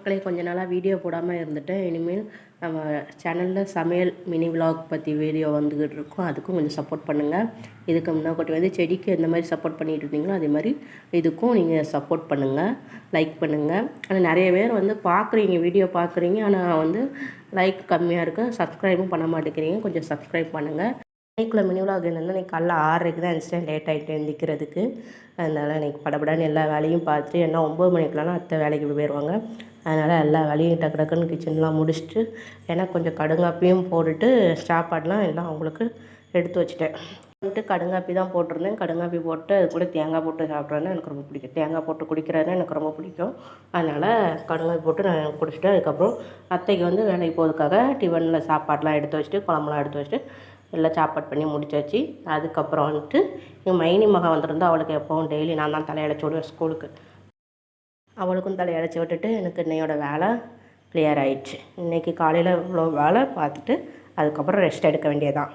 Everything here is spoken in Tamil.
மக்களே கொஞ்ச நாளாக வீடியோ போடாமல் இருந்துட்டேன். இனிமேல் நம்ம சேனலில் சமையல் மினி விலாக் பற்றி வீடியோ வந்துக்கிட்டு இருக்கோம். அதுக்கும் கொஞ்சம் சப்போர்ட் பண்ணுங்கள். இதுக்கு முன்னாடி வந்து செடிக்கு எந்த மாதிரி சப்போர்ட் பண்ணிகிட்டு இருந்தீங்களோ அதே மாதிரி இதுக்கும் நீங்கள் சப்போர்ட் பண்ணுங்கள், லைக் பண்ணுங்கள். ஆனால் நிறைய பேர் வந்து பார்க்குறீங்க, வீடியோ பார்க்குறீங்க, ஆனால் வந்து லைக் கம்மியாக இருக்குது, சப்ஸ்கிரைபும் பண்ண மாட்டேங்கிறீங்க. கொஞ்சம் சப்ஸ்கிரைப் பண்ணுங்கள். இன்னைக்குள்ள மினி விலாக் என்னென்னா, இன்றைக்கி காலைல 6:30க்கு தான் எழுந்திரிச்சேன், லேட் ஆகிட்டு எழுந்திரிக்கிறதுக்கு. அதனால் இன்றைக்கி படபடன்னு எல்லா வேலையும் பார்த்துட்டு, ஏன்னா 9 மணிக்கெலாம் அத்தை வேலைக்கு போயிடுவாங்க. அதனால் எல்லா வேலையும் டக்கு டக்குன்னு கிச்சன்லாம் முடிச்சுட்டு, ஏன்னா கொஞ்சம் கடுங்காப்பியும் போட்டுட்டு சாப்பாடெலாம் எல்லாம் அவங்களுக்கு எடுத்து வச்சுட்டேன். வந்துட்டு கடுங்காப்பி தான் போட்டிருந்தேன். கடுங்காப்பி போட்டு அது கூட தேங்காய் போட்டு சாப்பிட்றதுனா எனக்கு ரொம்ப பிடிக்கும். தேங்காய் போட்டு குடிக்கிறதுனா எனக்கு ரொம்ப பிடிக்கும். அதனால் கடுங்காப்பி போட்டு நான் குடிச்சிட்டு, அதுக்கப்புறம் அத்தைக்கு வந்து வேலைக்கு போகிறதுக்காக டிஃபனில் சாப்பாடெலாம் எடுத்து வச்சுட்டு, குழம்புலாம் எடுத்து வச்சுட்டு எல்லாம் சாப்பாடு பண்ணி முடிச்சாச்சு. அதுக்கப்புறம் வந்துட்டு எங்கள் மைனி மகன் வந்திருந்தா, அவளுக்கு எப்போவும் டெய்லி நான் தான் தலையழைச்சி விடுவேன் ஸ்கூலுக்கு. அவளுக்கும் தலையழைச்சி விட்டுட்டு எனக்கு இன்னையோட வேலை கிளியர் ஆயிடுச்சு. இன்றைக்கி காலையில் இவ்வளோ வேலை பார்த்துட்டு அதுக்கப்புறம் ரெஸ்ட் எடுக்க வேண்டியதான்.